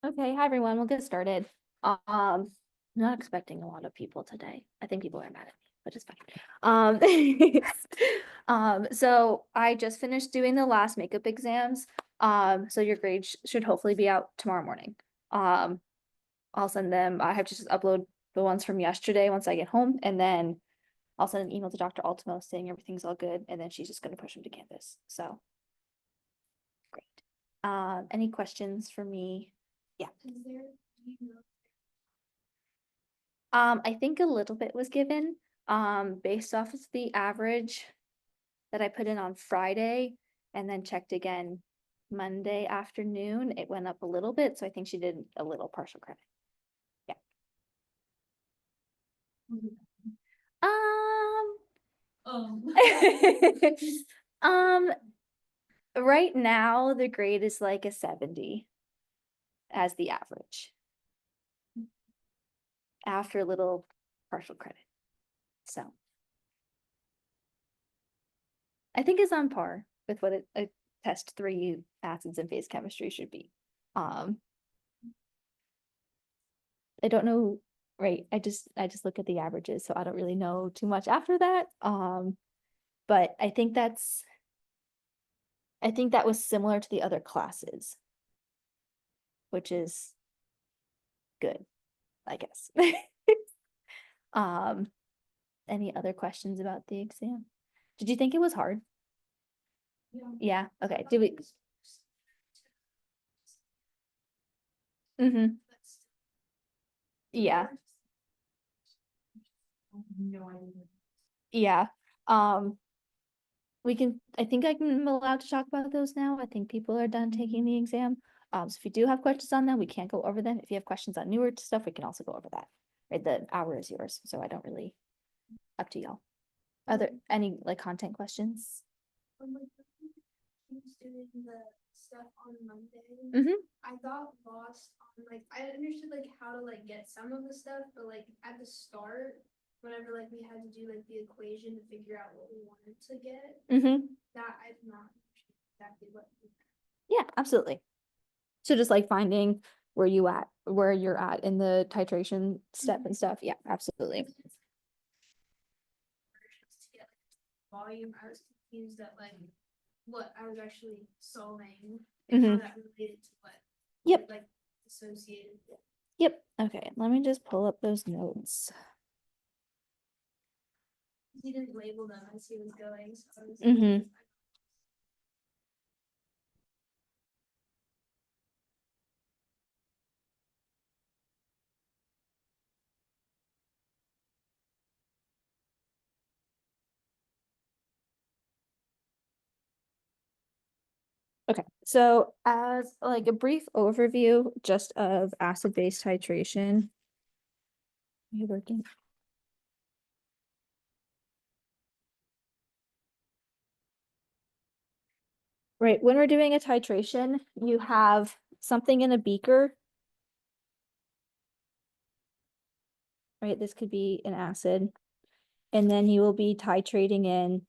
Okay, hi everyone, we'll get started. I'm not expecting a lot of people today. I think people are mad at me, but it's fine. So I just finished doing the last makeup exams. So your grades should hopefully be out tomorrow morning. I'll send them, I have to just upload the ones from yesterday once I get home, and then I'll send an email to Dr. Ultimo saying everything's all good, and then she's just gonna push them to campus, so. Great. Any questions for me? Yeah. I think a little bit was given, based off of the average that I put in on Friday and then checked again Monday afternoon. It went up a little bit, so I think she did a little partial credit. Yeah. Um, right now the grade is like a 70 as the average after a little partial credit. So I think it's on par with what a test 3 acids and phase chemistry should be. I don't know, right? I just look at the averages, so I don't really know too much after that. But I think that was similar to the other classes, which is good, I guess. Um, any other questions about the exam? Did you think it was hard? Yeah, okay. Did we? Mm-hmm. Yeah. Yeah. We can, I think I'm allowed to talk about those now. I think people are done taking the exam. So if you do have questions on them, we can't go over them. If you have questions on newer stuff, we can also go over that. Right, the hour is yours, so I don't really, up to y'all. Any like content questions? Doing the stuff on Monday. Mm-hmm. I got lost on I understood how to get some of the stuff, but at the start, whenever we had to do the equation to figure out what we wanted to get, Mm-hmm. that I did not understand exactly what. Yeah, absolutely. So just like finding where you're at in the titration step and stuff. Yeah, absolutely. To get volume, I was confused at what I was actually solving and how that related to what. Yep. Associated. Yep. Okay, let me just pull up those notes. He didn't label them as he was going, so I was Okay, so as like a brief overview just of acid-base titration. Are you working? Right, when we're doing a titration, you have something in a beaker. Right, this could be an acid. And then you will be titrating in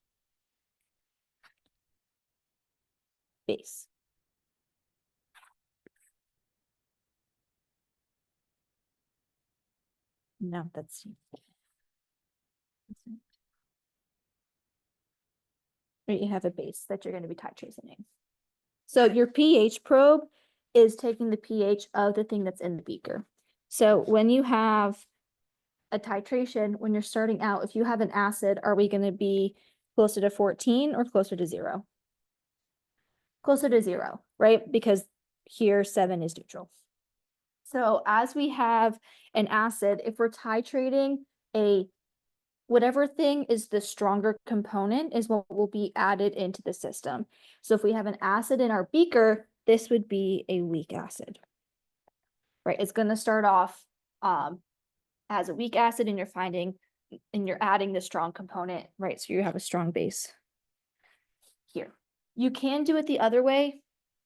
base. No, that's right. You have a base that you're going to be titrating in. So your pH probe is taking the pH of the thing that's in the beaker. So when you have a titration, when you're starting out, if you have an acid, are we going to be closer to 14 or closer to 0? Closer to 0, right? Because here 7 is neutral. So as we have an acid, if we're titrating whatever thing is the stronger component is what will be added into the system. So if we have an acid in our beaker, this would be a weak acid, right? It's going to start off as a weak acid and you're adding the strong component, right? So you have a strong base here. You can do it the other way,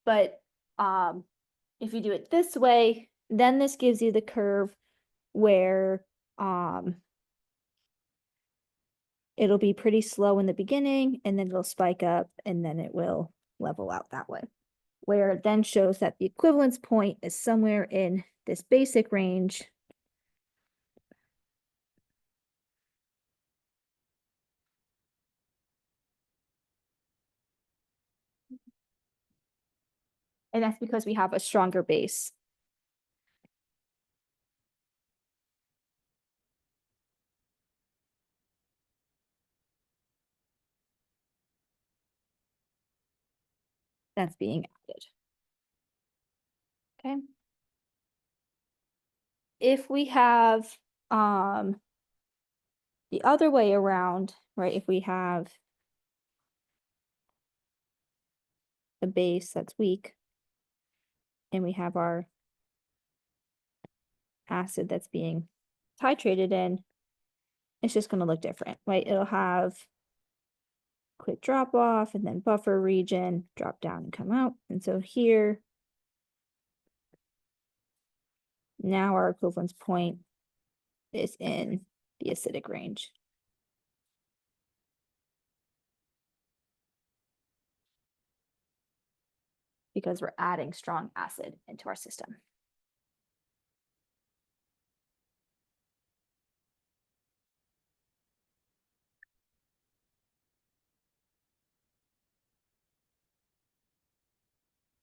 but if you do it this way, then this gives you the curve where it'll be pretty slow in the beginning and then it'll spike up and then it will level out that way. where it then shows that the equivalence point is somewhere in this basic range. And that's because we have a stronger base. That's being added. Okay. If we have the other way around, right? If we have a base that's weak and we have our acid that's being titrated in, it's just going to look different, right? It'll have quick drop off and then buffer region, drop down and come out. And so here, now our equivalence point is in the acidic range. Because we're adding strong acid into our system.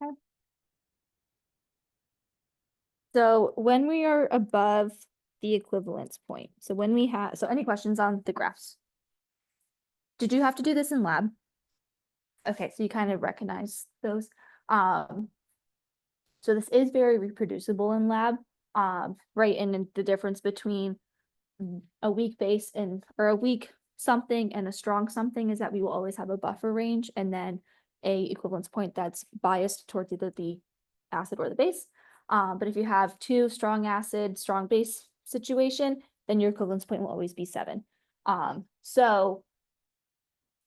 Okay. So when we are above the equivalence point, so when we have, so any questions on the graphs? Did you have to do this in lab? Okay, so you kind of recognize those. So this is very reproducible in lab, right? And the difference between a weak base and or a weak something and a strong something is that we will always have a buffer range and then a equivalence point that's biased towards either the acid or the base. But if you have two strong acid, strong base situation, then your equivalence point will always be 7. So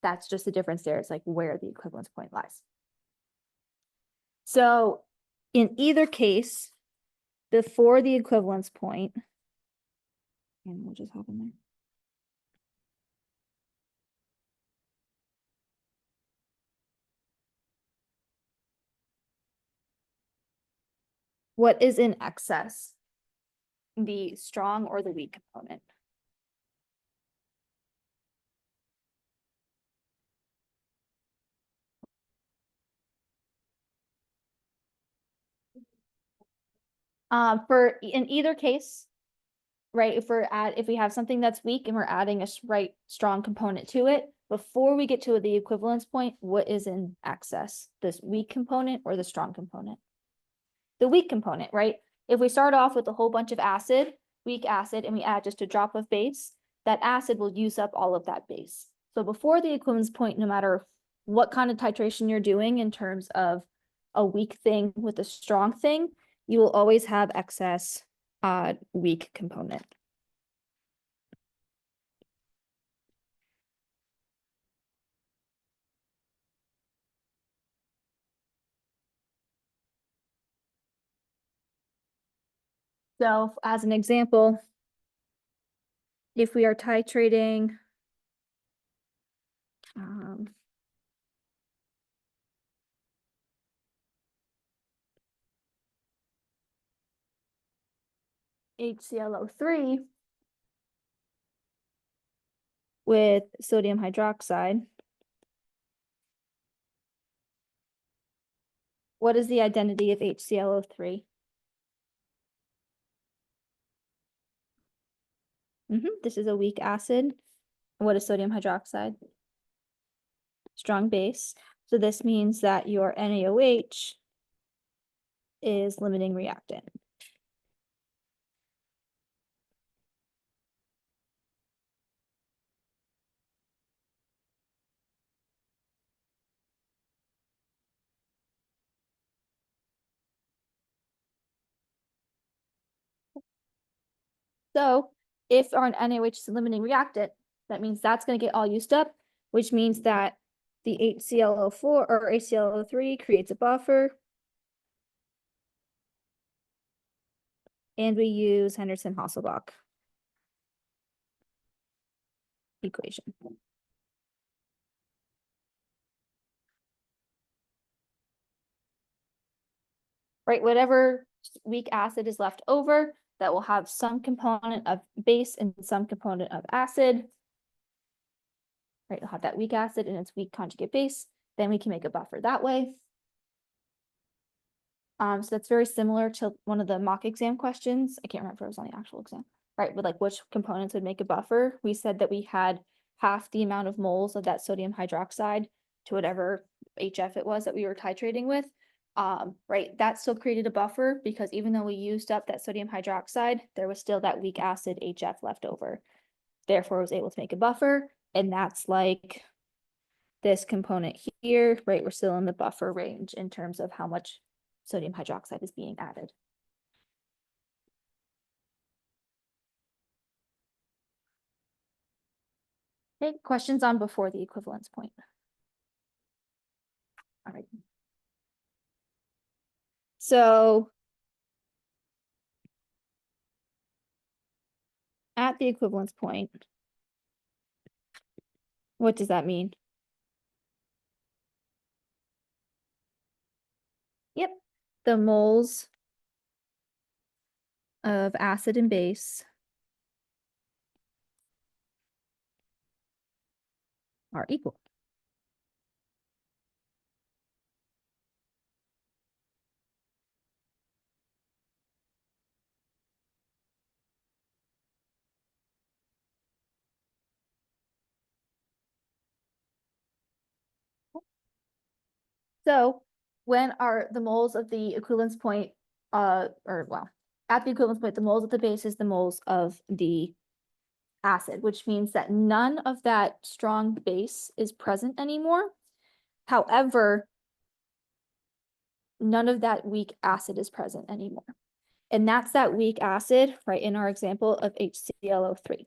that's just the difference there. It's like where the equivalence point lies. So in either case, before the equivalence point, and we'll just hop in there. What is in excess? The strong or the weak component? For in either case, right, if we have something that's weak and we're adding a strong component to it, before we get to the equivalence point, what is in excess? This weak component or the strong component? The weak component, right? If we start off with a whole bunch of acid, weak acid, and we add just a drop of base, that acid will use up all of that base. So before the equivalence point, no matter what kind of titration you're doing in terms of a weak thing with a strong thing, you will always have excess weak component. So as an example, if we are titrating HClO3 with sodium hydroxide, what is the identity of HClO3? This is a weak acid. What is sodium hydroxide? Strong base. So this means that your NaOH is limiting reactant. So if our NaOH is a limiting reactant, that means that's going to get all used up, which means that the HClO4 or HClO3 creates a buffer. And we use Henderson-Hasselbalch equation. right? Whatever weak acid is left over, that will have some component of base and some component of acid. Right, it'll have that weak acid and its weak conjugate base. Then we can make a buffer that way. So that's very similar to one of the mock exam questions. I can't remember if it was on the actual exam, right? But like which components would make a buffer? We said that we had half the amount of moles of that sodium hydroxide to whatever HF it was that we were titrating with. Right, that still created a buffer because even though we used up that sodium hydroxide, there was still that weak acid HF left over. Therefore, I was able to make a buffer, and that's like this component here, right? We're still in the buffer range in terms of how much sodium hydroxide is being added. Okay, questions on before the equivalence point? All right. So at the equivalence point, what does that mean? Yep, the moles of acid and base are equal. So when are the moles of the equivalence point, at the equivalence point, the moles of the base is the moles of the acid, which means that none of that strong base is present anymore. However, none of that weak acid is present anymore. And that's that weak acid, right, in our example of HClO3.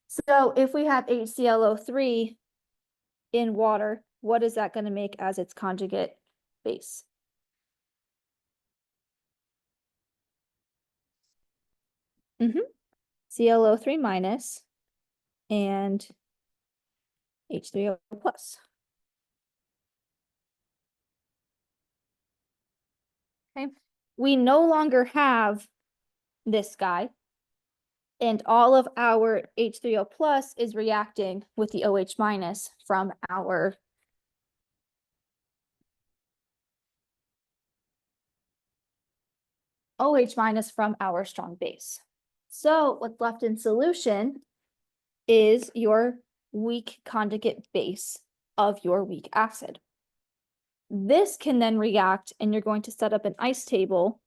So if we have HClO3 in water, what is that going to make as its conjugate base? ClO3 minus and H3O plus. Okay, we no longer have this guy, and all of our H3O plus is reacting with the OH minus from our OH minus from our strong base. So what's left in solution is your weak conjugate base of your weak acid. This can then react, and you're going to set up an ice table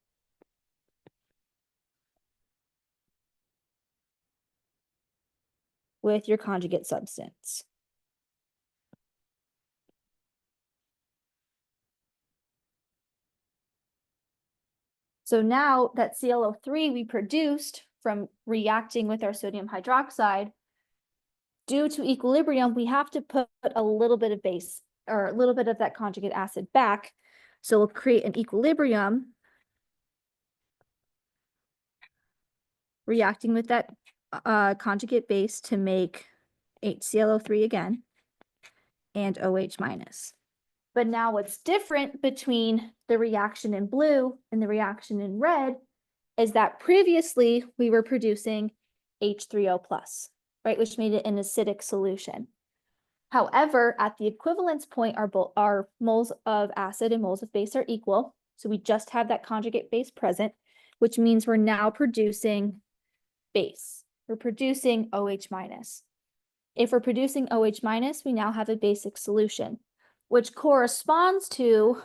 with your conjugate substance. So now that ClO3 we produced from reacting with our sodium hydroxide, due to equilibrium, we have to put a little bit of base or a little bit of that conjugate acid back. So we'll create an equilibrium reacting with that conjugate base to make HClO3 again and OH minus. But now what's different between the reaction in blue and the reaction in red is that previously we were producing H3O plus, right, which made it an acidic solution. However, at the equivalence point, our moles of acid and moles of base are equal. So we just have that conjugate base present, which means we're now producing base. We're producing OH minus. If we're producing OH minus, we now have a basic solution, which corresponds to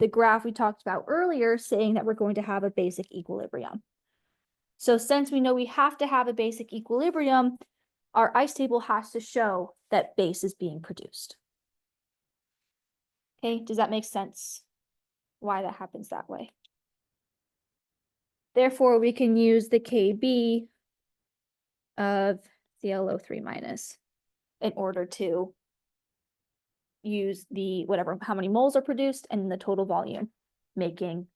the graph we talked about earlier, saying that we're going to have a basic equilibrium. So since we know we have to have a basic equilibrium, our ice table has to show that base is being produced. Okay, does that make sense? Why that happens that way? Therefore, we can use the Kb of ClO3 minus in order to use the how many moles are produced and the total volume, making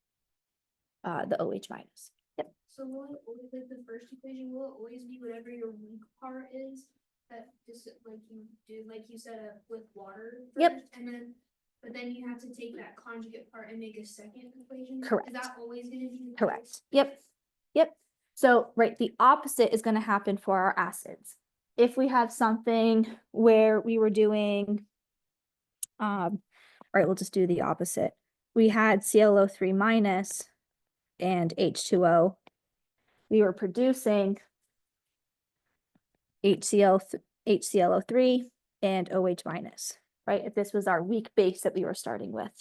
the OH minus. Yep. So will it always, like the first equation, will it always be whatever your weak part is? That just like you do, like you set up with water first, Yep. and then but then you have to take that conjugate part and make a second equation? Correct. Is that always gonna be the case? Correct. Yep. Yep. So, right, the opposite is going to happen for our acids. If we have something where we were doing, right, we'll just do the opposite. We had ClO3 minus and H2O. We were producing HClO3 and OH minus, right? If this was our weak base that we were starting with.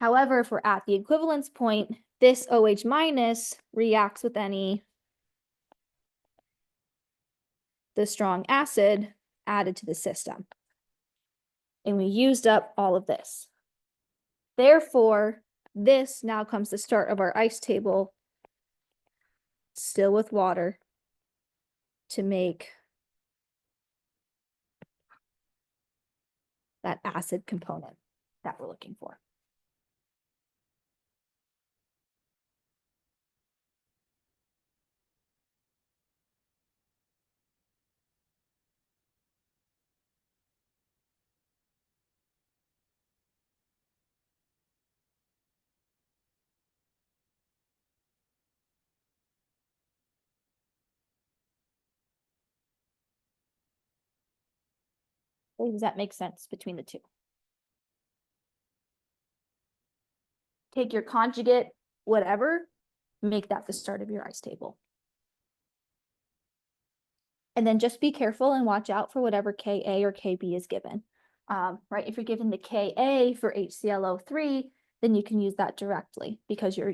However, if we're at the equivalence point, this OH minus reacts with the strong acid added to the system. And we used up all of this. Therefore, this now comes the start of our ice table, still with water, to make that acid component that we're looking for. Does that make sense between the two? Take your conjugate, whatever, make that the start of your ice table. And then just be careful and watch out for whatever Ka or Kb is given. Right, if you're given the Ka for HClO3, then you can use that directly because your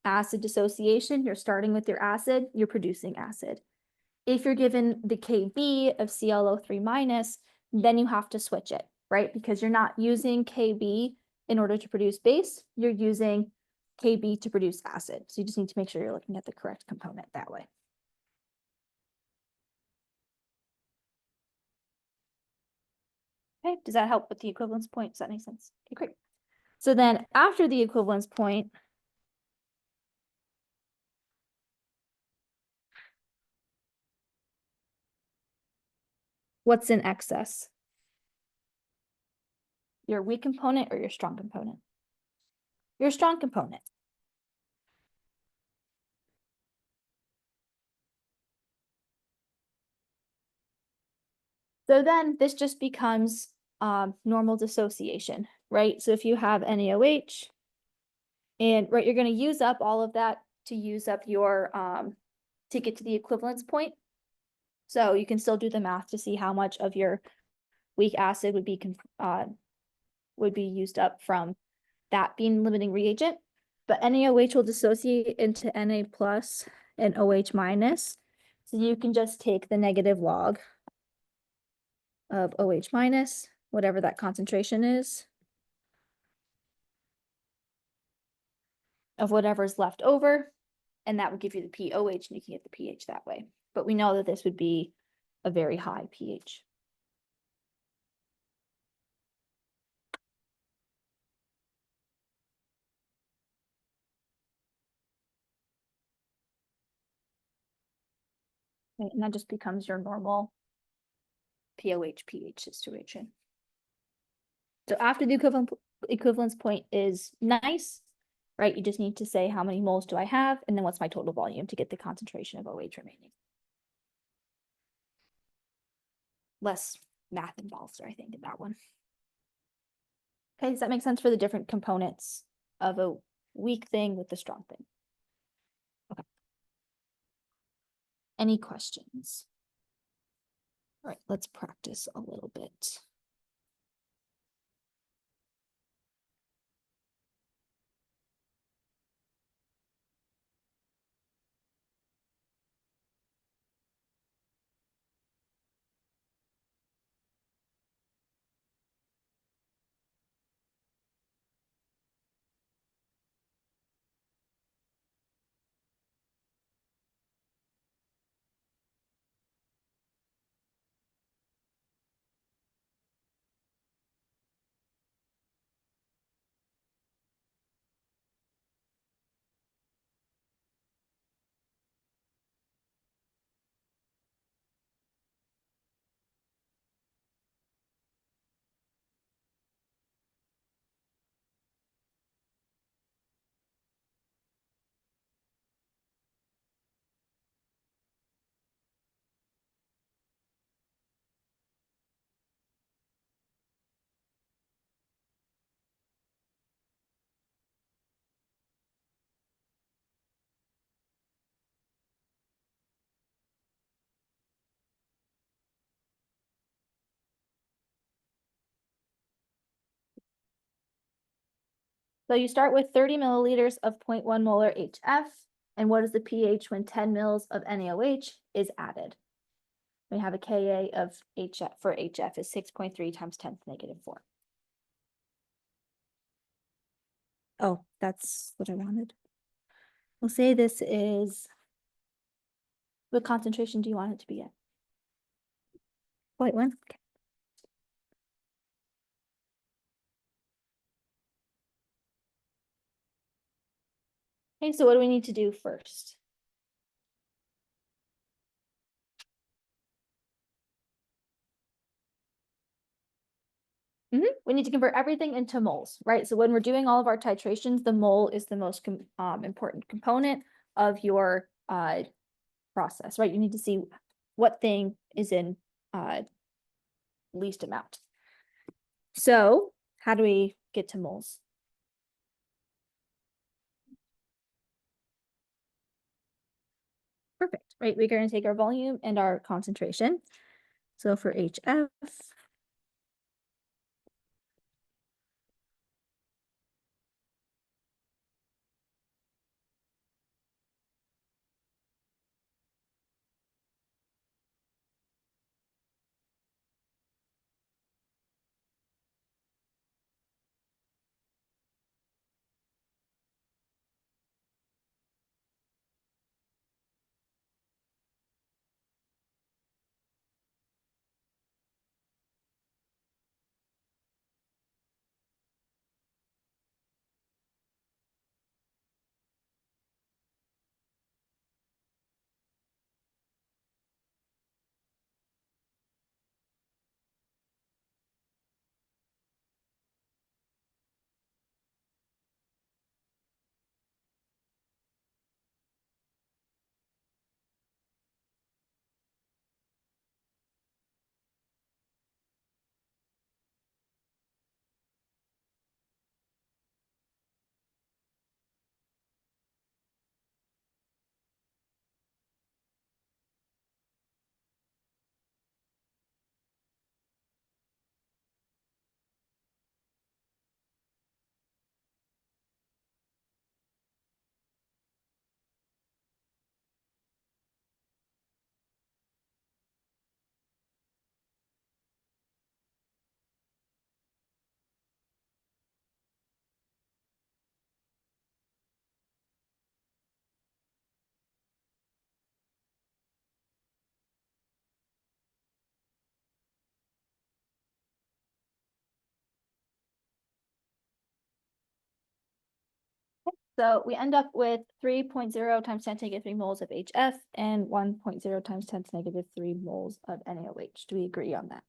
acid dissociation, you're starting with your acid, you're producing acid. If you're given the Kb of ClO3 minus, then you have to switch it, right? Because you're not using Kb in order to produce base, you're using Kb to produce acid. So you just need to make sure you're looking at the correct component that way. Okay, does that help with the equivalence point? Does that make sense? Okay, great. So then after the equivalence point, what's in excess? Your weak component or your strong component? Your strong component. So then this just becomes normal dissociation, right? So if you have NaOH, and right, you're going to use up all of that to use up your to get to the equivalence point. So you can still do the math to see how much of your weak acid would be used up from that being limiting reagent. But NaOH will dissociate into Na plus and OH minus. So you can just take the negative log of OH minus, whatever that concentration is, of whatever's left over, and that would give you the POH, and you can get the pH that way. But we know that this would be a very high pH. Right, and that just becomes your normal POH pH situation. So after the equivalence point is nice, right? You just need to say how many moles do I have, and then what's my total volume to get the concentration of OH remaining. Less math involved, I think, in that one. Okay, does that make sense for the different components of a weak thing with the strong thing? Okay. Any questions? All right, let's practice a little bit. So you start with 30 milliliters of 0.1 molar HF. And what is the pH when 10 mils of NaOH is added? We have a Ka of HF for HF is 6.3 times 10 to the negative 4. Oh, that's what I wanted. We'll say this is, what concentration do you want it to be at? 0.1. Okay. Okay, so what do we need to do first? We need to convert everything into moles, right? So when we're doing all of our titrations, the mole is the most important component of your process, right? You need to see what thing is in least amount. So how do we get to moles? Perfect, right? We're going to take our volume and our concentration. So for HF, so we end up with 3.0 times 10 to the negative 3 moles of HF and 1.0 times 10 to the negative 3 moles of NaOH. Do we agree on that?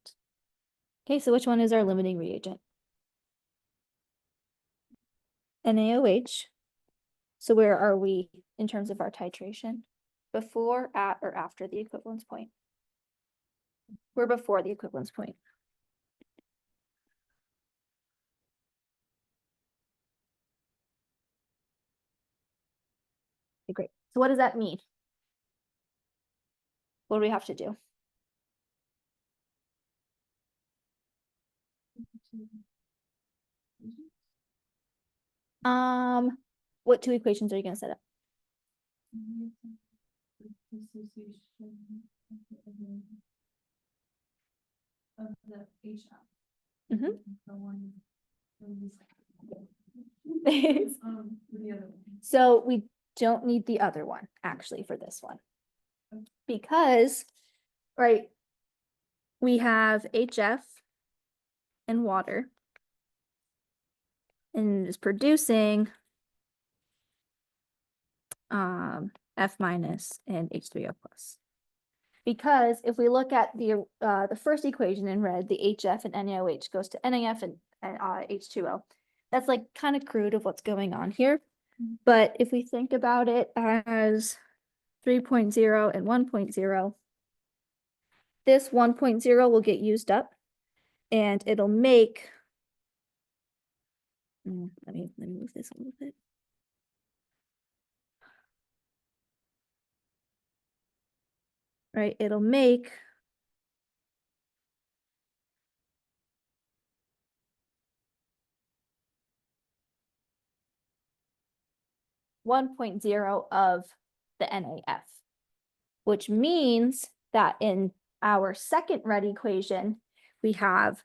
Okay, so which one is our limiting reagent? NaOH. So where are we in terms of our titration? Before, at, or after the equivalence point? We're before the equivalence point. Okay, great. So what does that mean? What do we have to do? What two equations are you gonna set up? Of the HF. Mhm. The one. The other one. So we don't need the other one actually for this one. Because, right, we have HF and water and is producing F minus and H3O plus. Because if we look at the first equation in red, the HF and NaOH goes to NaF and H2O. That's like kind of crude of what's going on here. But if we think about it as 3.0 and 1.0, this 1.0 will get used up and it'll make, let me move this a little bit. Right, it'll make 1.0 of the NaF, which means that in our second red equation, we have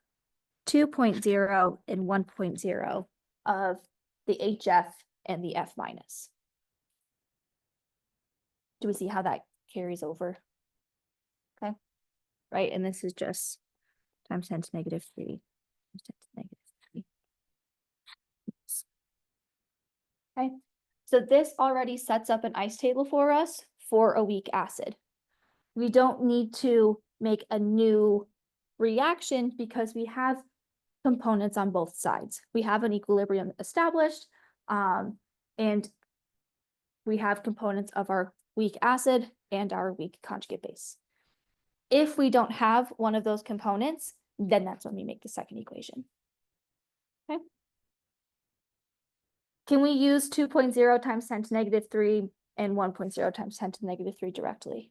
2.0 and 1.0 of the HF and the F minus. Do we see how that carries over? Okay, right, and this is just times 10 to negative 3, times 10 to negative 3. Okay, so this already sets up an ice table for us for a weak acid. We don't need to make a new reaction because we have components on both sides. We have an equilibrium established, and we have components of our weak acid and our weak conjugate base. If we don't have one of those components, then that's when we make the second equation. Okay. Can we use 2.0 times 10 to negative 3 and 1.0 times 10 to negative 3 directly?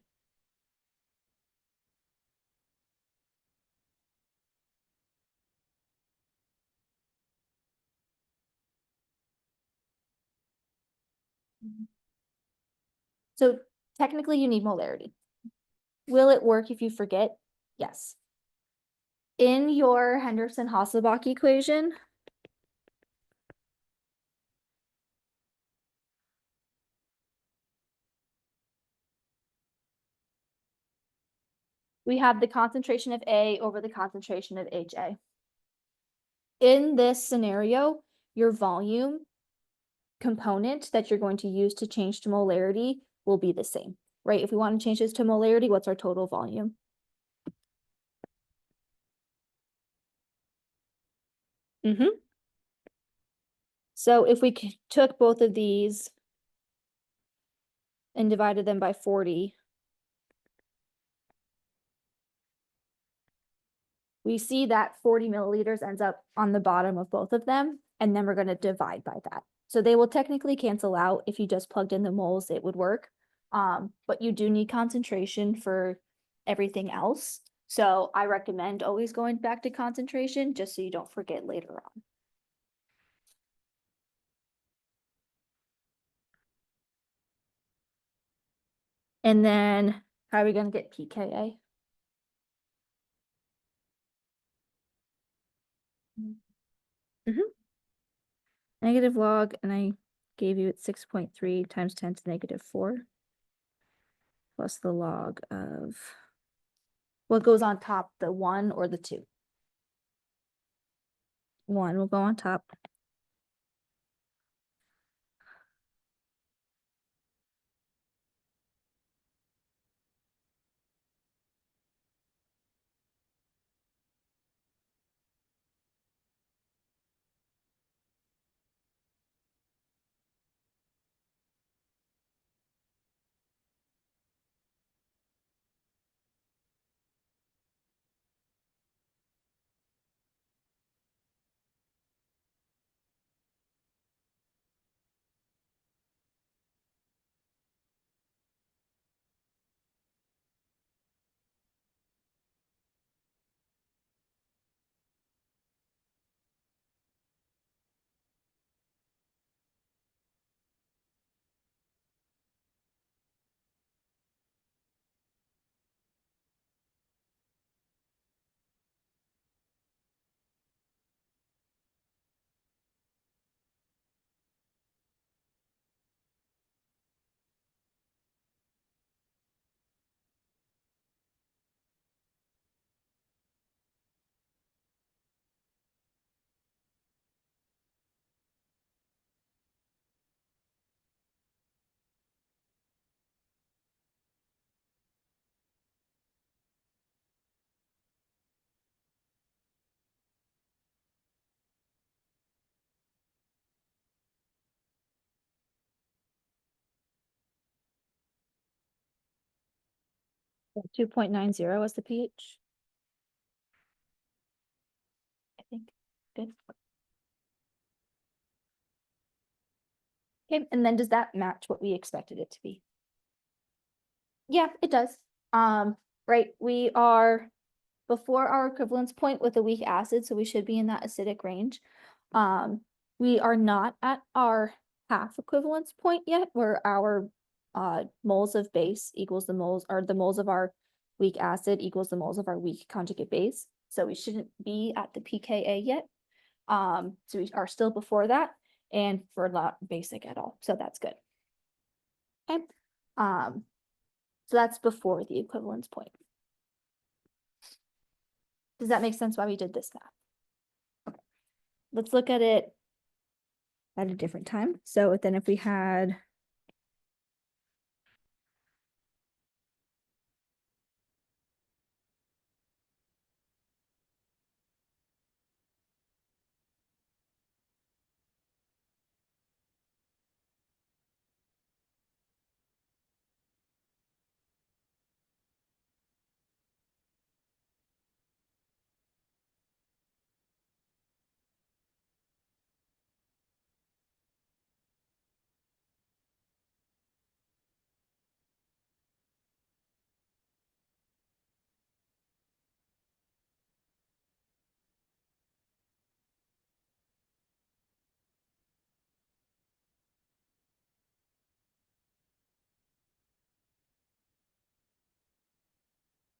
So technically you need molarity. Will it work if you forget? Yes. In your Henderson-Hasselbalch equation, we have the concentration of A over the concentration of HA. In this scenario, your volume component that you're going to use to change to molarity will be the same, right? If we want to change this to molarity, what's our total volume? So if we took both of these and divided them by 40, we see that 40 milliliters ends up on the bottom of both of them, and then we're going to divide by that. So they will technically cancel out. If you just plugged in the moles, it would work. But you do need concentration for everything else. So I recommend always going back to concentration just so you don't forget later on. And then how are we going to get pKa? Negative log, and I gave you it 6.3 times 10 to negative 4 plus the log of what goes on top, the 1 or the 2? 1 will go on top. So 2.90 is the pH. I think. Good. Okay, and then does that match what we expected it to be? Yeah, it does. Right, we are before our equivalence point with a weak acid, so we should be in that acidic range. We are not at our half equivalence point yet, where our moles of base equals the moles, or the moles of our weak acid equals the moles of our weak conjugate base. So we shouldn't be at the pKa yet. So we are still before that, and we're not basic at all. So that's good. Okay. So that's before the equivalence point. Does that make sense why we did this math? Okay. Let's look at it at a different time. So then if we had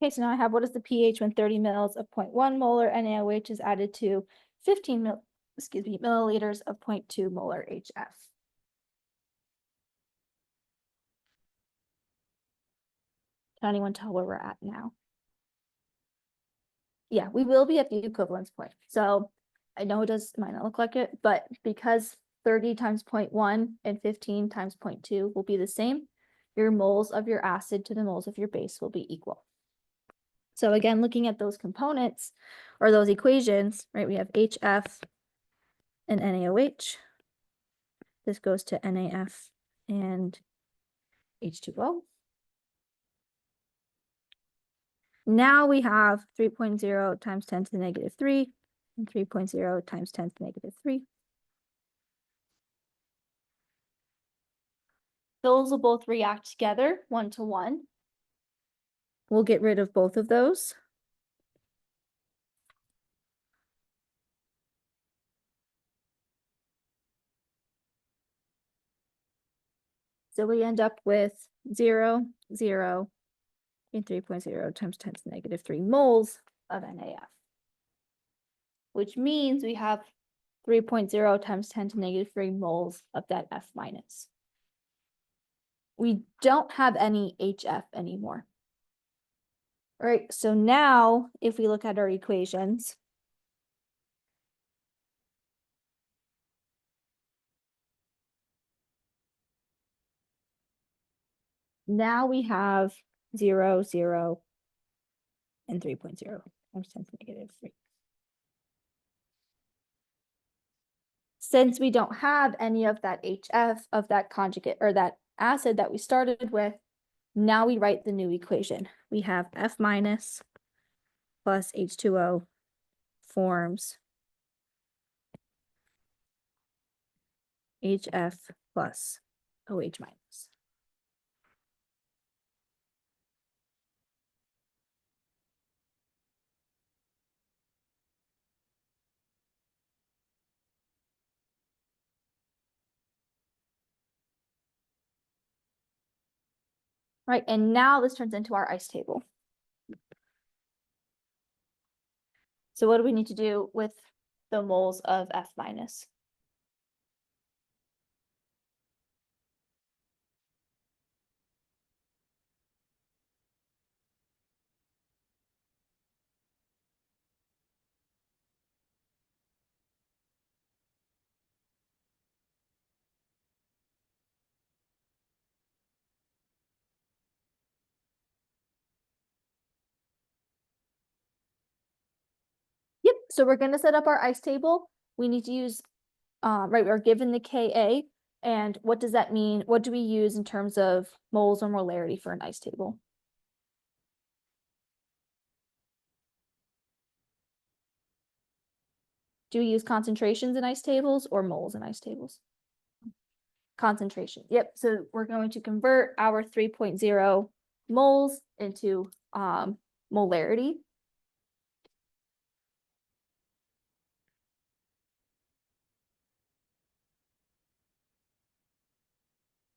okay, so now I have what is the pH when 30 mils of 0.1 molar NaOH is added to 15 milliliters of 0.2 molar HF. Can anyone tell where we're at now? Yeah, we will be at the equivalence point. So I know it might not look like it, but because 30 times 0.1 and 15 times 0.2 will be the same, your moles of your acid to the moles of your base will be equal. So again, looking at those components or those equations, right, we have HF and NaOH. This goes to NaF and H2O. Now we have 3.0 times 10 to the negative 3 and 3.0 times 10 to the negative 3. Those will both react together 1 to 1. We'll get rid of both of those. So we end up with 0, 0, and 3.0 times 10 to the negative 3 moles of NaF, which means we have 3.0 times 10 to the negative 3 moles of that F minus. We don't have any HF anymore. All right, so now if we look at our equations, now we have 0, 0, and 3.0 times 10 to the negative 3. Since we don't have any of that HF of that conjugate or that acid that we started with, now we write the new equation. We have F minus plus H2O forms HF plus OH minus. Right, and now this turns into our ice table. So what do we need to do with the moles of F minus? Yep, so we're going to set up our ice table. We need to use, right, we're given the Ka, and what does that mean? What do we use in terms of moles or molarity for an ice table? Do we use concentrations in ice tables or moles in ice tables? Concentration, yep, so we're going to convert our 3.0 moles into molarity.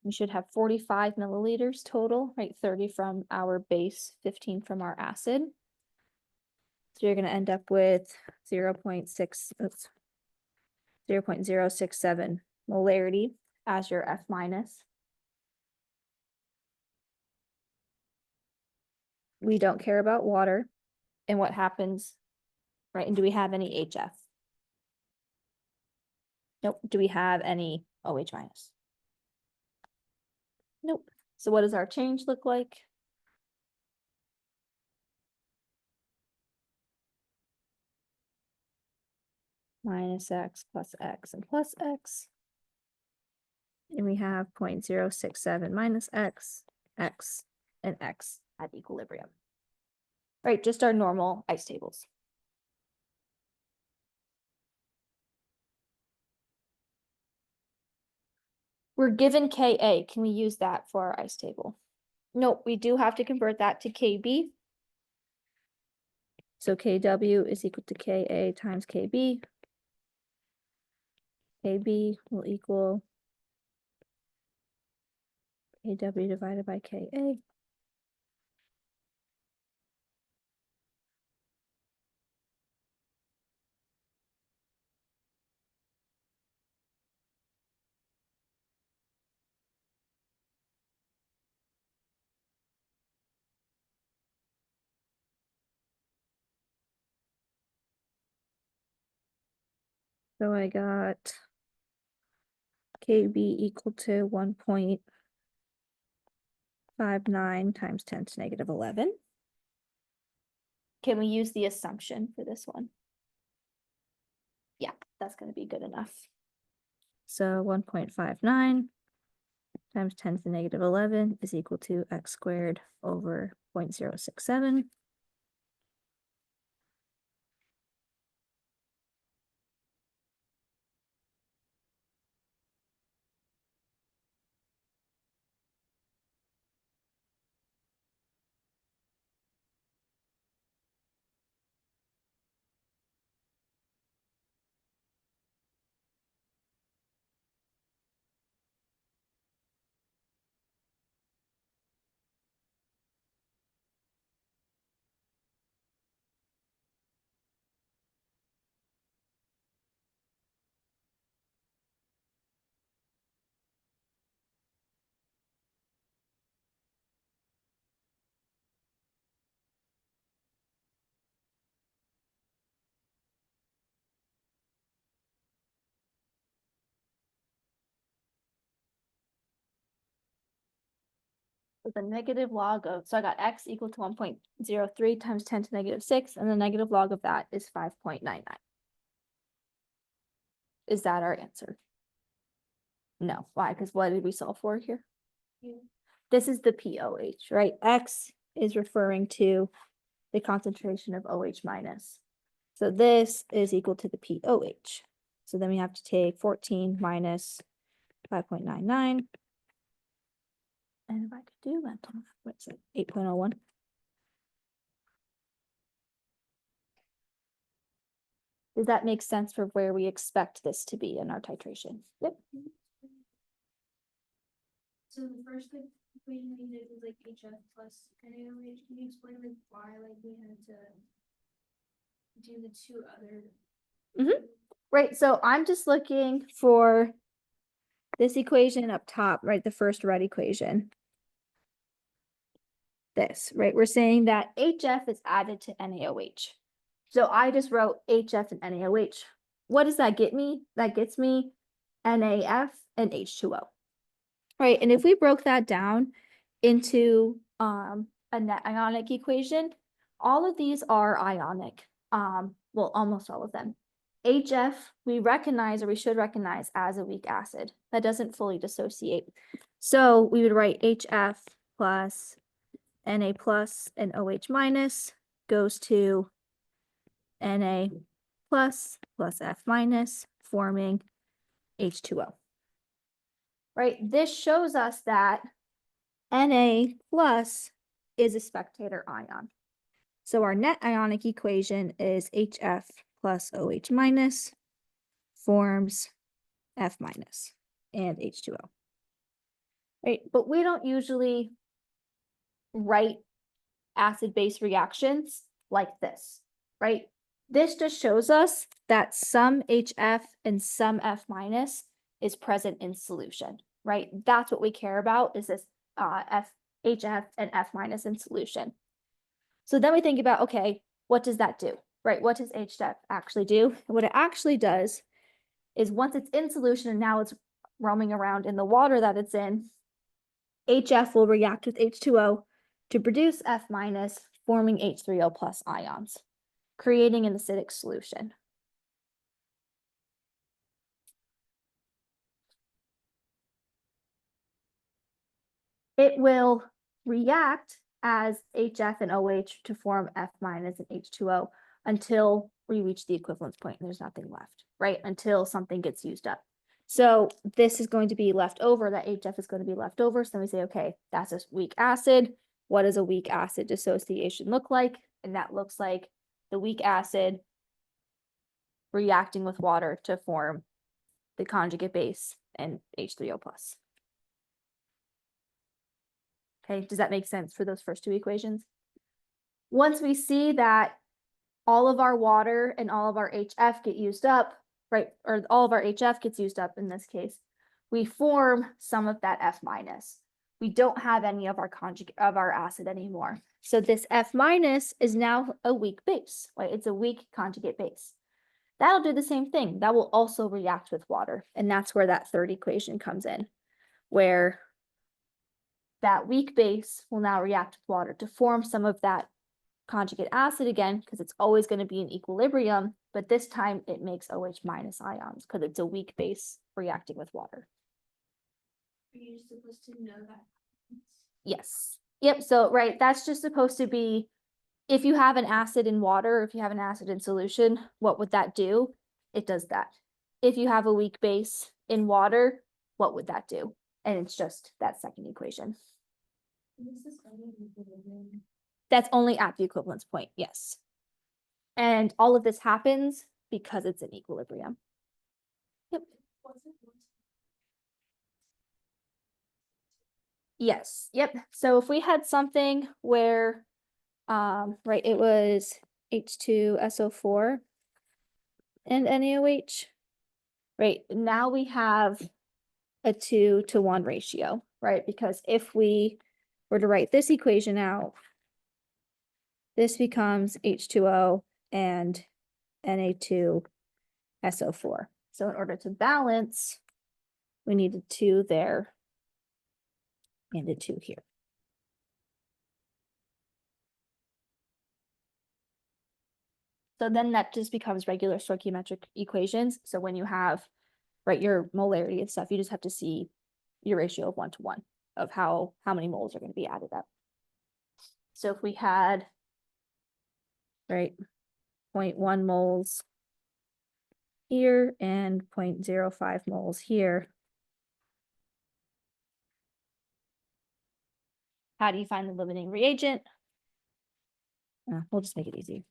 we should have 45 milliliters total, right? 30 from our base, 15 from our acid. So you're gonna end up with 0.067 molarity as your F minus. We don't care about water and what happens, right? And do we have any HF? Nope. Do we have any OH minus? Nope. So what does our change look like? Minus X plus X and plus X. And we have 0.067 minus X, X, and X at equilibrium. Right, just our normal ice tables. We're given Ka. Can we use that for our ice table? Nope, we do have to convert that to Kb. So Kw is equal to Ka times Kb. Kb will equal Kw divided by Ka. So I got Kb equal to 1.59 times 10 to negative 11. Can we use the assumption for this one? Yeah, that's going to be good enough. So 1.59 times 10 to the negative 11 is equal to x squared over 0.067. With a negative log of, so I got x equal to 1.03 times 10 to the negative 6, and the negative log of that is 5.99. Is that our answer? No. Why? Because what did we solve for here? Yeah. This is the POH, right? X is referring to the concentration of OH minus. So this is equal to the POH. So then we have to take 14 minus 5.99. And if I could do that, what's it? 8.01. Does that make sense for where we expect this to be in our titration? Yep. So the first like equation we did was like HF plus NaOH. Can you explain like why like we had to do the two other? Right, so I'm just looking for this equation up top, right? The first red equation. This, right? We're saying that HF is added to NaOH. So I just wrote HF and NaOH. What does that get me? That gets me NaF and H2O. Right, and if we broke that down into a net ionic equation, all of these are ionic. Well, almost all of them. HF, we recognize, or we should recognize, as a weak acid. That doesn't fully dissociate. So we would write HF plus Na plus and OH minus goes to Na plus F minus, forming H2O. Right, this shows us that Na plus is a spectator ion. So our net ionic equation is HF plus OH minus forms F minus and H2O. right? But we don't usually write acid-base reactions like this, right? This just shows us that some HF and some F minus is present in solution, right? That's what we care about, is this HF and F minus in solution. So then we think about, okay, what does that do, right? What does HF actually do? And what it actually does is once it's in solution and now it's roaming around in the water that it's in, HF will react with H2O to produce F minus, forming H3O plus ions, creating an acidic solution. It will react as HF and OH to form F minus and H2O until we reach the equivalence point and there's nothing left, right? Until something gets used up. So this is going to be left over, that HF is going to be left over. So then we say, okay, that's a weak acid. What does a weak acid dissociation look like? And that looks like the weak acid reacting with water to form the conjugate base and H3O plus. Okay, does that make sense for those first two equations? Once we see that all of our water and all of our HF get used up, right, or all of our HF gets used up in this case, we form some of that F minus. We don't have any of our conjugate of our acid anymore. So this F minus is now a weak base, right? It's a weak conjugate base. That'll do the same thing. That will also react with water. And that's where that third equation comes in, where that weak base will now react with water to form some of that conjugate acid again, because it's always going to be in equilibrium, but this time it makes OH minus ions because it's a weak base reacting with water. Are you supposed to know that? Yes. Yep. So, right, that's just supposed to be, if you have an acid in water, or if you have an acid in solution, what would that do? It does that. If you have a weak base in water, what would that do? And it's just that second equation. That's only at the equivalence point, yes. And all of this happens because it's in equilibrium. Yep. Yes, yep. So if we had something where, right, it was H2SO4 and NaOH, right? Now we have a 2-to-1 ratio, right? Because if we were to write this equation out, this becomes H2O and Na2SO4. So in order to balance, we need a 2 there and a 2 here. So then that just becomes regular stoichiometric equations. So when you have, right, your molarity and stuff, you just have to see your ratio of 1-to-1 of how many moles are going to be added up. So if we had, right, 0.1 moles here and 0.05 moles here, how do you find the limiting reagent? We'll just make it easy.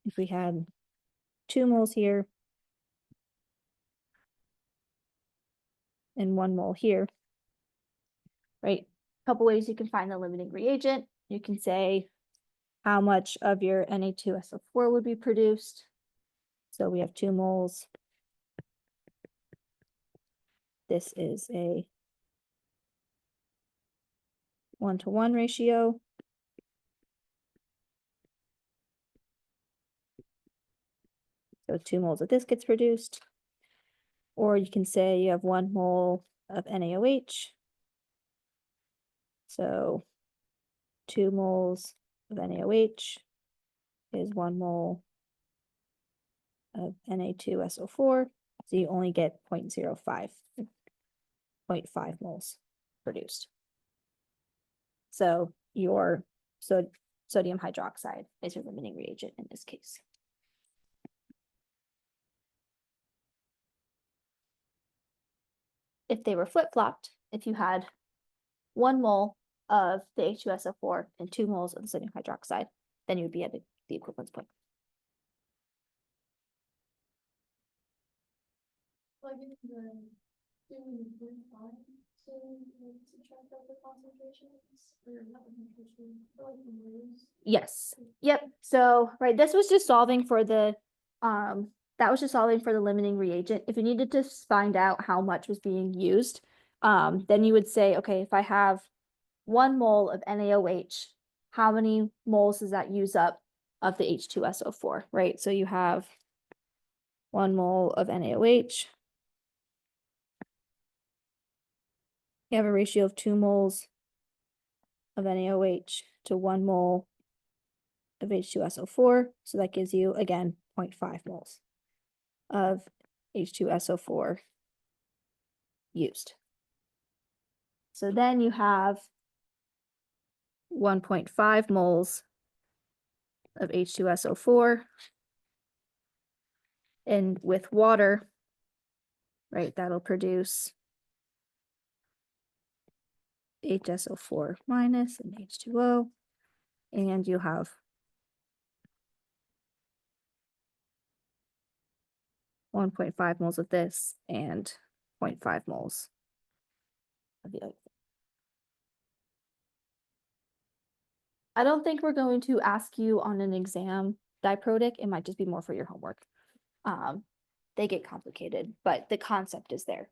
If we had 2 moles here and 1 mole here, right? A couple ways you can find the limiting reagent. You can say how much of your Na2SO4 would be produced. So we have 2 moles. This is a 1-to-1 ratio. So 2 moles of this gets produced. Or you can say you have 1 mole of NaOH. So 2 moles of NaOH is 1 mole of Na2SO4. So you only get 0.05 moles produced. So your sodium hydroxide is your limiting reagent in this case. If they were flip-flopped, if you had 1 mole of the H2SO4 and 2 moles of the sodium hydroxide, then you would be at the equivalence point. Plug in the Do we need five to subtract out the concentrations or not the concentration, but like the moles? Yes, yep, so, right, this was just solving for the, that was just solving for the limiting reagent. If you needed to find out how much was being used, then you would say, okay, if I have 1 mole of NaOH, how many moles does that use up of the H2SO4, right? So you have 1 mole of NaOH. You have a ratio of 2 moles of NaOH to 1 mole of H2SO4. So that gives you, again, 0.5 moles of H2SO4 used. So then you have 1.5 moles of H2SO4. And with water, right, that'll produce HSO4 minus and H2O. And you have 1.5 moles of this and 0.5 moles of the other. I don't think we're going to ask you on an exam diprotic. It might just be more for your homework. They get complicated, but the concept is there.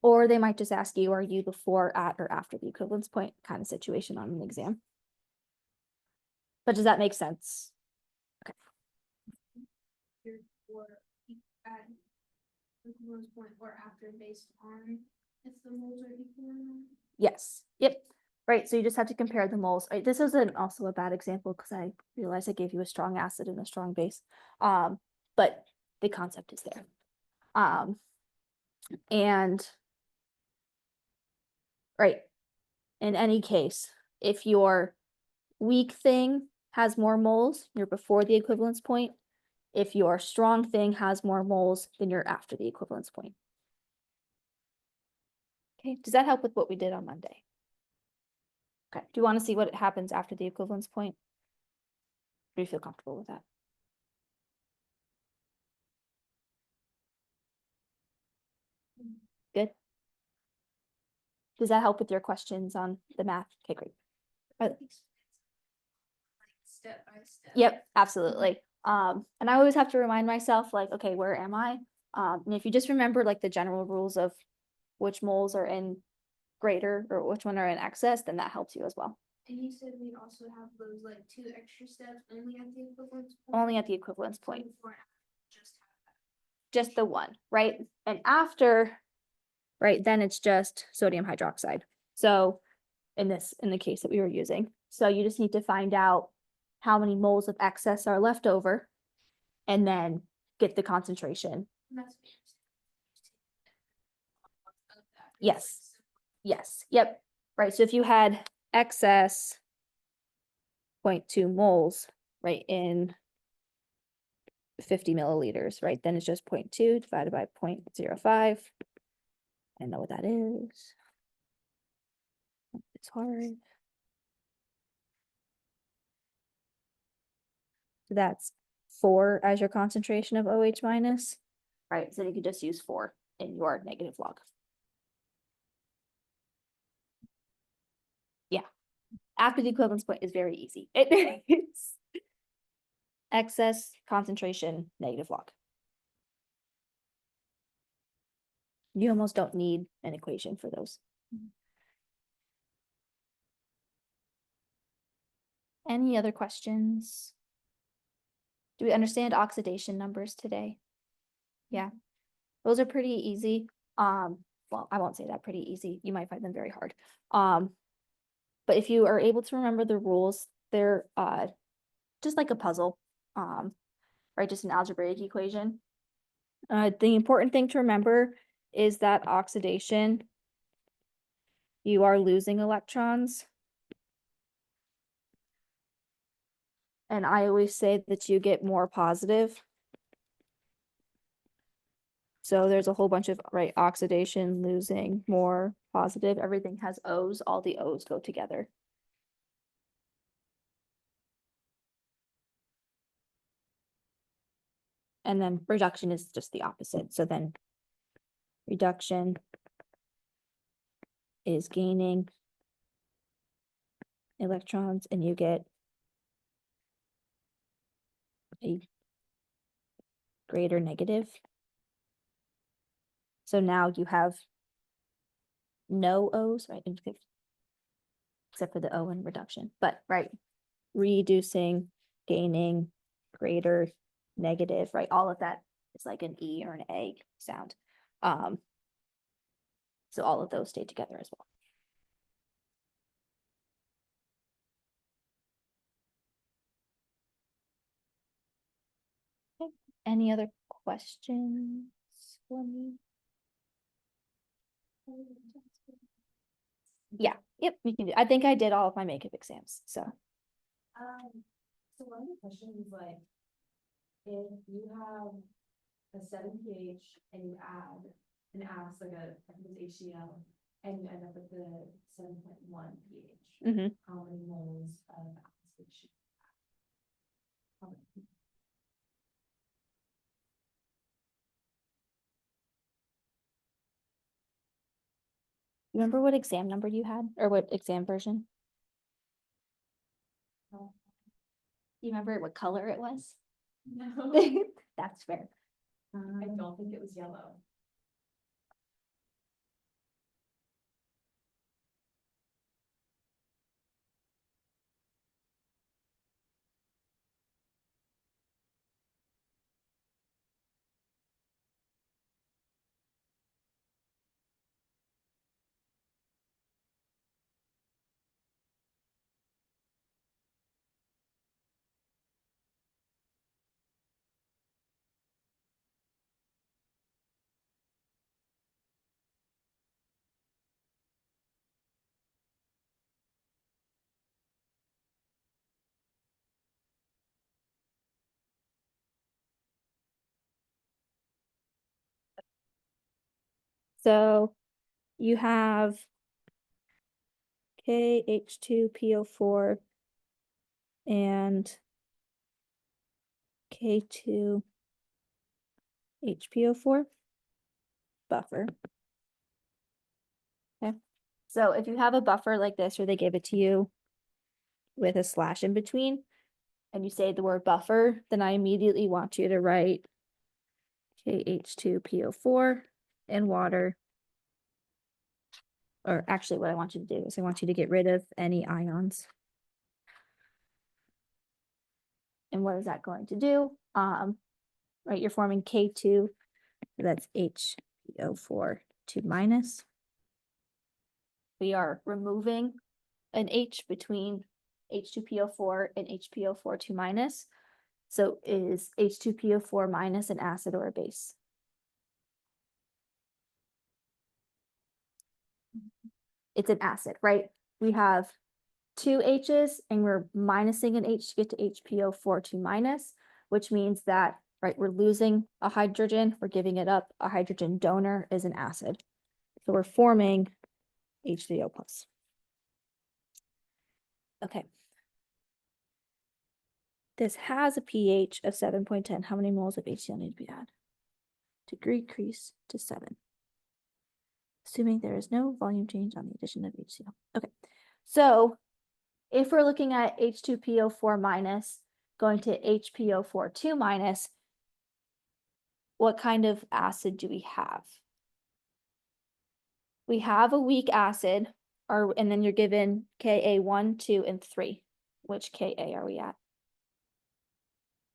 Or they might just ask you, are you before, at, or after the equivalence point kind of situation on an exam. But does that make sense? Here or at equivalence point or after based on if the moles are equal or not? Yes, yep. Right, so you just have to compare the moles. Right, this is also a bad example because I realized I gave you a strong acid and a strong base. But the concept is there. And right, in any case, if your weak thing has more moles, you're before the equivalence point. If your strong thing has more moles, then you're after the equivalence point. Okay, does that help with what we did on Monday? Okay, do you want to see what happens after the equivalence point? Do you feel comfortable with that? Good. Does that help with your questions on the math? Okay, great. Like step by step. Yep, absolutely. And I always have to remind myself, like, okay, where am I? And if you just remember like the general rules of which moles are in greater or which one are in excess, then that helps you as well. And you said we'd also have those like 2 extra steps only at the equivalence point? Only at the equivalence So point, before and after, just have that. just the one, right? And after, right, then it's just sodium hydroxide. So in the case that we were using. So you just need to find out how many moles of excess are left over and then get the concentration. And that's what you're saying. Of that. It's Yes. like simple. Yes, yep, right, so if you had excess 0.2 moles, right, in 50 milliliters, right, then it's just 0.2 divided by 0.05. I know what that is. It's hard. So that's 4 as your concentration of OH minus, right, so you could just use 4 in your negative log. Yeah, after the equivalence point is very easy. It's excess, concentration, negative log. You almost don't need an equation for those. Any other questions? Do we understand oxidation numbers today? Yeah, those are pretty easy. Well, I won't say that pretty easy. You might find them very hard. But if you are able to remember the rules, they're just like a puzzle, right? Just an algebraic equation. The important thing to remember is that oxidation, you are losing electrons. And I always say that you get more positive. So there's a whole bunch of, right, oxidation, losing, more, positive, everything has O's, all the O's go together. And then reduction is just the opposite. So then reduction is gaining electrons, and you get a greater negative. So now you have no O's, right? Except for the O in reduction, but right, reducing, gaining, greater, negative, right? All of that is like an E or an A sound. So all of those stay together as well. Okay. Any other questions for me? Yeah, yep, we can do. I think I did all of my makeup exams, so. So one of the questions is like, if you have a 7 pH and you add an acid, like I think it's HCl, and you end up with the 7.1 pH, Mhm. how many moles of acid should you have? How many? Remember what exam number you had, or what exam version? Oh. You remember what color it was? No, That's fair. I don't think it was yellow. So you have KH2PO4 and K2HPO4 buffer. Okay, so if you have a buffer like this, or they give it to you with a slash in between, and you say the word buffer, then I immediately want you to write KH2PO4 and water. Or actually what I want you to do is I want you to get rid of any ions. And what is that going to do? Right, you're forming K2, so that's HPO4 2 minus. We are removing an H between H2PO4 and HPO4 2 minus. So is H2PO4 minus an acid or a base? It's an acid, right? We have two H's and we're minusing an H to get to HPO4 2 minus, which means that, right, we're losing a hydrogen, we're giving it up. A hydrogen donor is an acid. So we're forming H3O plus. Okay. This has a pH of 7.10. How many moles of HCl need to be added to decrease to 7? Assuming there is no volume change on the addition of HCl. Okay, so if we're looking at H2PO4 minus going to HPO4 2 minus, what kind of acid do we have? We have a weak acid, and then you're given Ka1, 2, and 3. Which Ka are we at?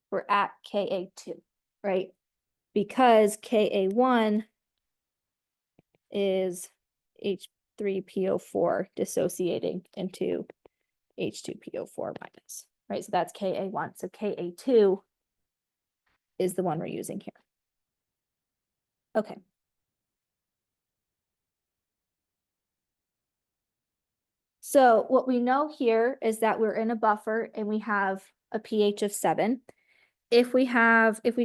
We're at Ka2, right? Because Ka1 is H3PO4 dissociating into H2PO4 minus, right? So that's Ka1. So Ka2 is the one we're using here. Okay. So what we know here is that we're in a buffer and we have a pH of 7. If we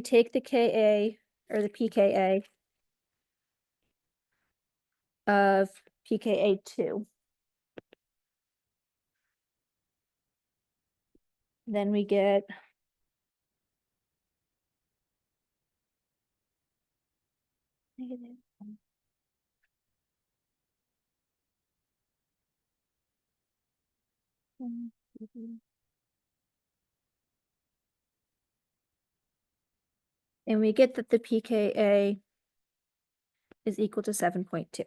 take the Ka or the pKa of pKa2, then we get negative And we get that the pKa is equal to 7.2.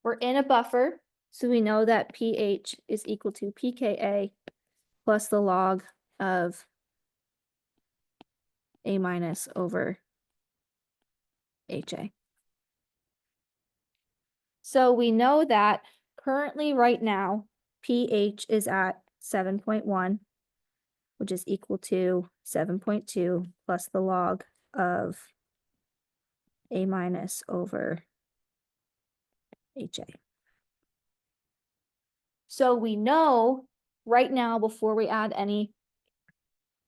We're in a buffer, so we know that pH is equal to pKa plus the log of A minus over HA. So we know that currently right now, pH is at 7.1, which is equal to 7.2 plus the log of A minus over HA. So we know right now, before we add any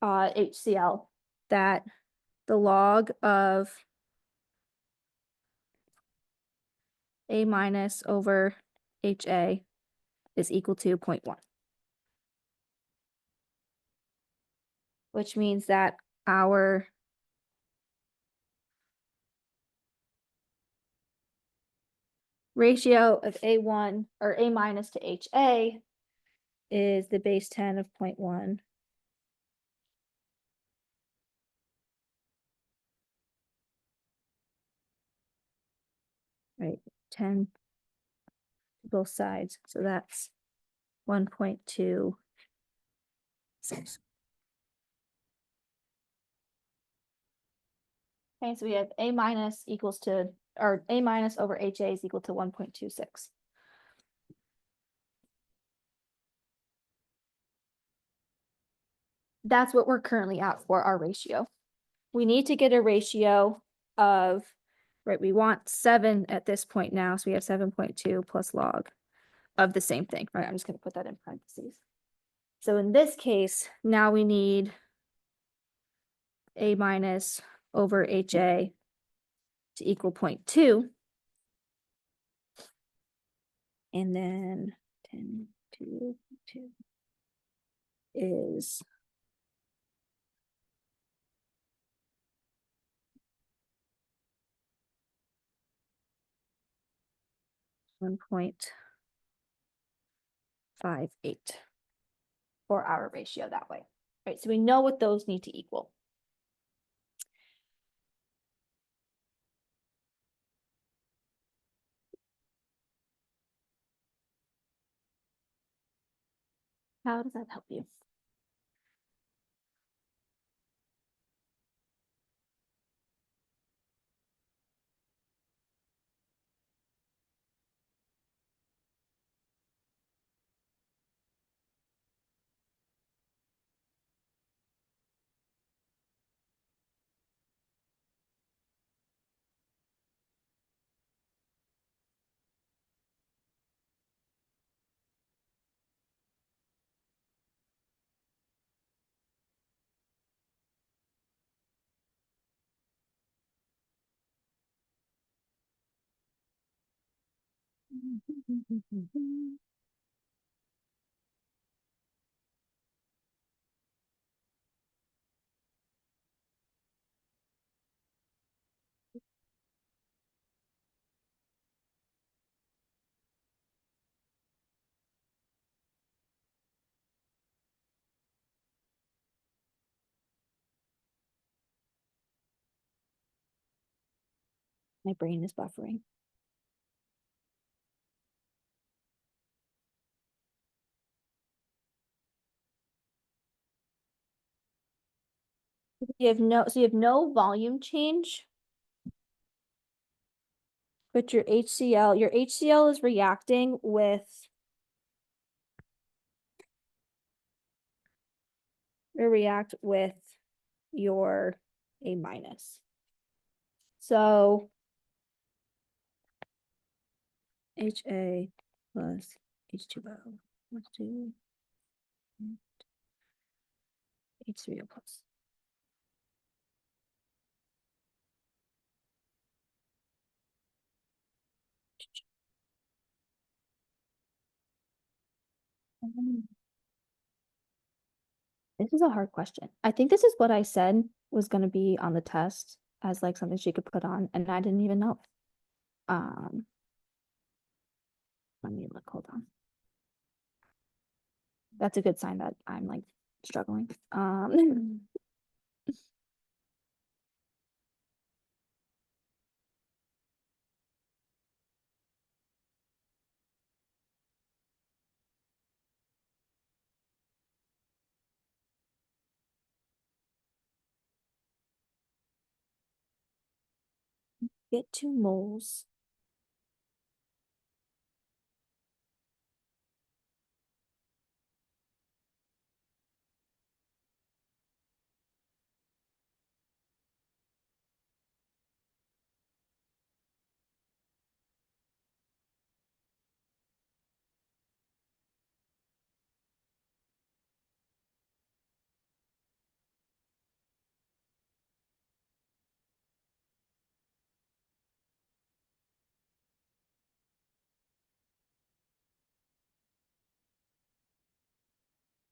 HCl, that the log of A minus over HA is equal to 0.1. Which means that our ratio of A1 or A minus to HA is the base 10 of 0.1. Right, 10 to both sides. So that's 1.26. Okay, so we have A minus equals to, or A minus over HA is equal to 1.26. That's what we're currently at for our ratio. We need to get a ratio of, right, we want 7 at this point now, so we have 7.2 plus log of the same thing, right? I'm just going to put that in parentheses. So in this case, now we need A minus over HA to equal 0.2. And then 10 to 2 is 1.58 for our ratio that way. Right, so we know what those need to equal. How does that help you? My brain is buffering. You have no volume change. But your HCl is reacting with your A minus. So HA plus H2O plus 2 H3O plus. This is a hard question. I think this is what I said was going to be on the test as like something she could put on, and I didn't even know. Let me look, hold on. That's a good sign that I'm like struggling. Get to moles.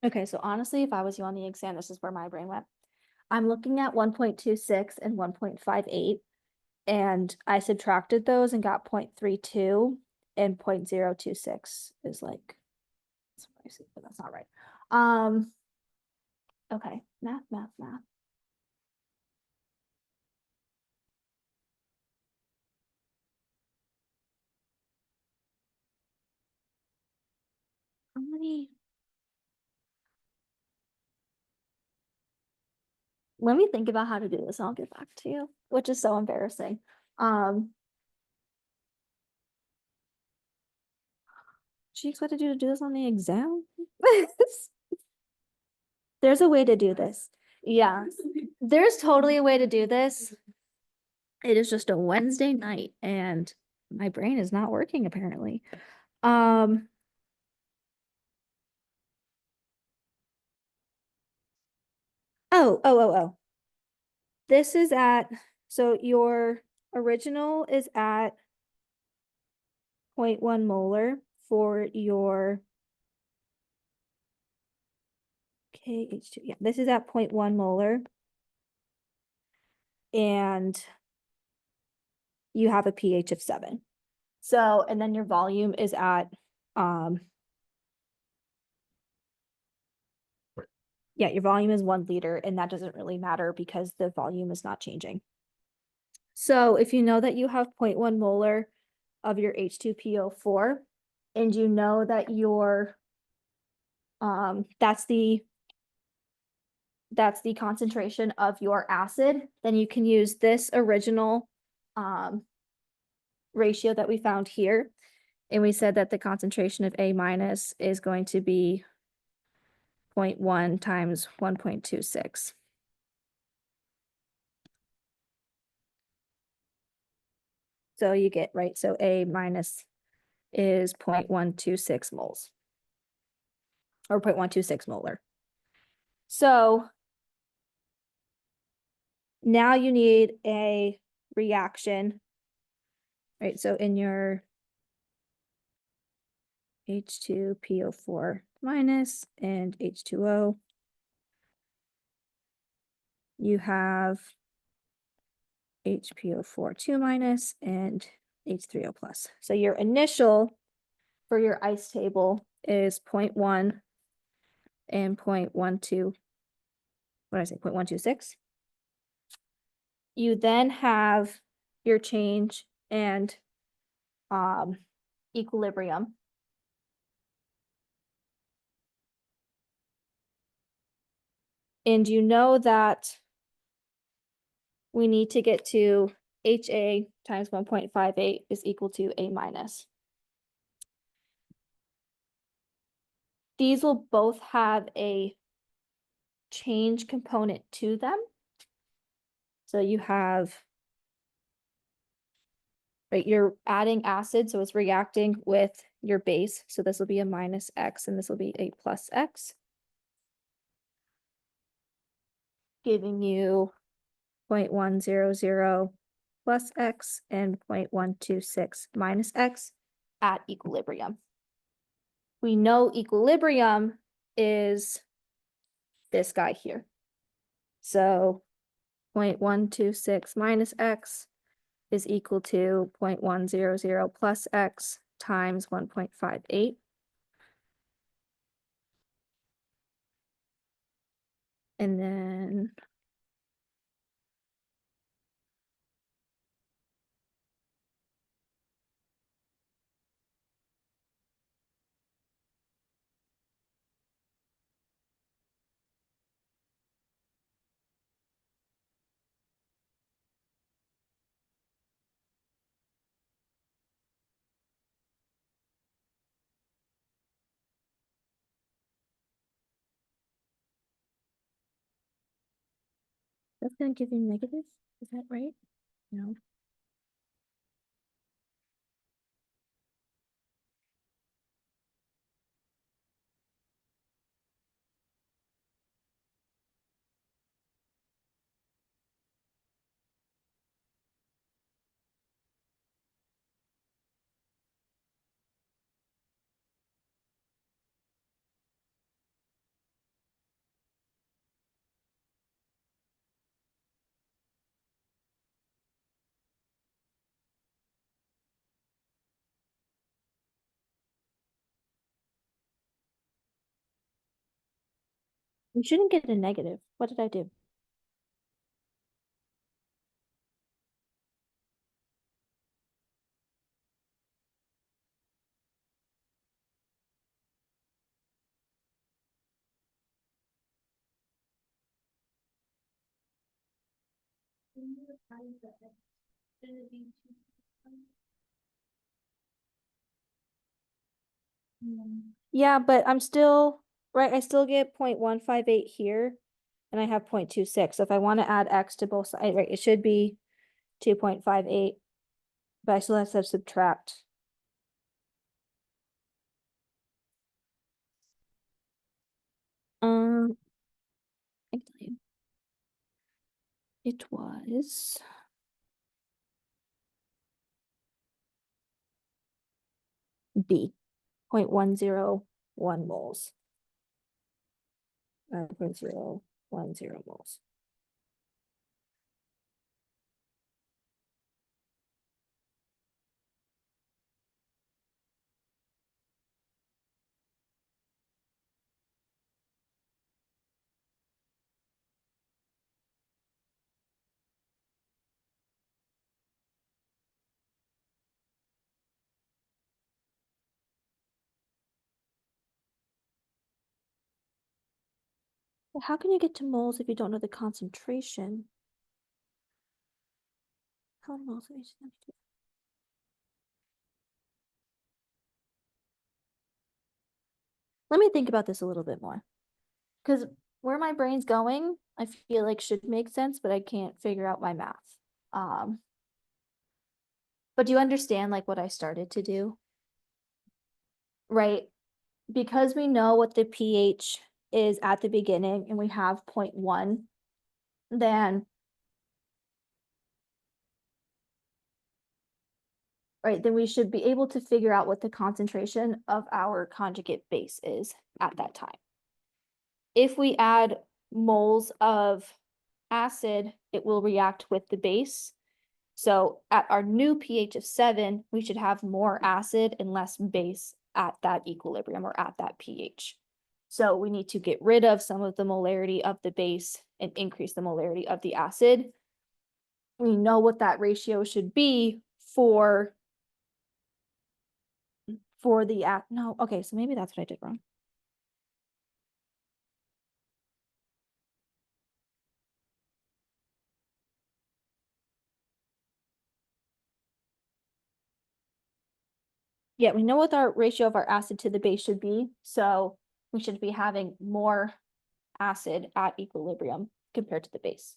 Okay, so honestly, if I was you on the exam, this is where my brain went. I'm looking at 1.26 and 1.58, and I subtracted those and got 0.32, and 0.026 is like, that's what I see, but that's not right. Okay, math. How many? Let me think about how to do this and I'll get back to you, which is so embarrassing. She expected you to do this on the exam? There's a way to do this. Yeah, there's totally a way to do this. It is just a Wednesday night and my brain is not working apparently. Oh. This is at, so your original is at 0.1 molar for your KH2. Yeah, this is at 0.1 molar. And you have a pH of 7. So, and then your volume is at, yeah, your volume is 1 liter, and that doesn't really matter because the volume is not changing. So if you know that you have 0.1 molar of your H2PO4, and you know that your, that's the concentration of your acid, then you can use this original ratio that we found here. And we said that the concentration of A minus is going to be 0.1 times 1.26. So you get, right, so A minus is 0.126 moles. Or 0.126 molar. So now you need a reaction, right? So in your H2PO4 minus and H2O, you have HPO4 2 minus and H3O plus. So your initial for your ice table is 0.1 and 0.12. What did I say? 0.126. You then have your change and equilibrium. And you know that we need to get to HA times 1.58 is equal to A minus. These will both have a change component to them. So you have, right, you're adding acid, so it's reacting with your base. So this will be a minus X and this will be a plus X, giving you 0.100 plus X and 0.126 minus X at equilibrium. We know equilibrium is this guy here. So 0.126 minus X is equal to 0.100 plus X times 1.58. And then that's gonna give you negative, is that right? No. You shouldn't get a negative. What did I do? Shouldn't it be two? Yeah, but I'm still, right, I still get 0.158 here, and I have 0.26. So if I want to add x to both sides, right, it should be 2.58, but I still have to subtract. I can tell you. It was B, 0.101 moles. 0.010 moles. Well, how can you get to moles if you don't know the concentration? How many moles of each? Let me think about this a little bit more. Because where my brain's going, I feel like should make sense, but I can't figure out my math. But do you understand like what I started to do? Right? Because we know what the pH is at the beginning and we have 0.1, then right, then we should be able to figure out what the concentration of our conjugate base is at that time. If we add moles of acid, it will react with the base. So at our new pH of 7, we should have more acid and less base at that equilibrium or at that pH. So we need to get rid of some of the molarity of the base and increase the molarity of the acid. We know what that ratio should be for the no, okay, so maybe that's what I did wrong. Yeah, we know what our ratio of our acid to the base should be, so we should be having more acid at equilibrium compared to the base.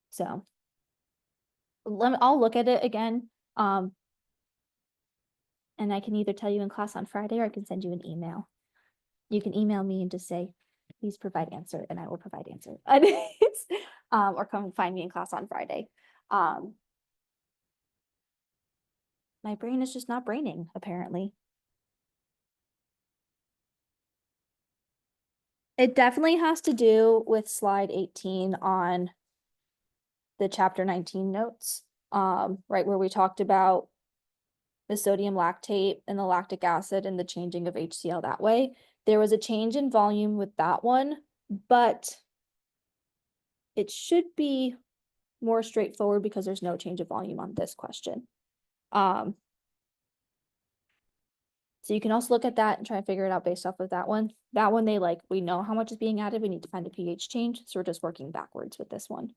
So I'll look at it again. And I can either tell you in class on Friday or I can send you an email. You can email me and just say, please provide answer, and I will provide answer. Or come find me in class on Friday. My brain is just not braining, apparently. It definitely has to do with slide 18 on the chapter 19 notes, right, where we talked about the sodium lactate and the lactic acid and the changing of HCl that way. There was a change in volume with that one, but it should be more straightforward because there's no change of volume on this question. So you can also look at that and try and figure it out based off of that one. That one, we know how much is being added. We need to find the pH change. So we're just working backwards with this one.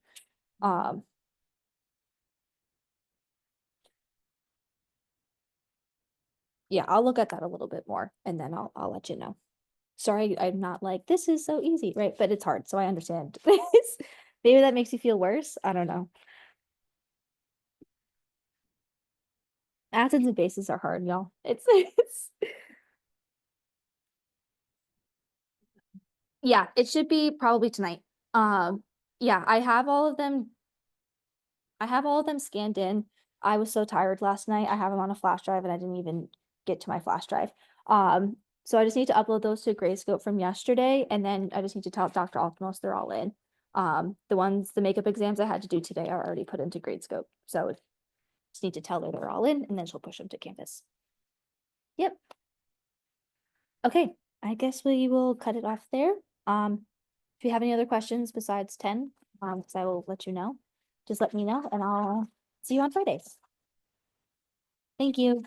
Yeah, I'll look at that a little bit more and then I'll let you know. Sorry, I'm not like, this is so easy, right? But it's hard, so I understand. Maybe that makes you feel worse. I don't know. Acids and bases are hard, y'all. It's yeah, it should be probably tonight. Yeah, I have all of them. I have all of them scanned in. I was so tired last night. I have them on a flash drive and I didn't even get to my flash drive. So I just need to upload those to Grayscope from yesterday, and then I just need to tell Dr. Alkmos they're all in. The makeup exams I had to do today are already put into Gradescope. So just need to tell her they're all in, and then she'll push them to Canvas. Yep. Okay, I guess we will cut it off there. If you have any other questions besides 10, because I will let you know, just let me know and I'll see you on Fridays. Thank you.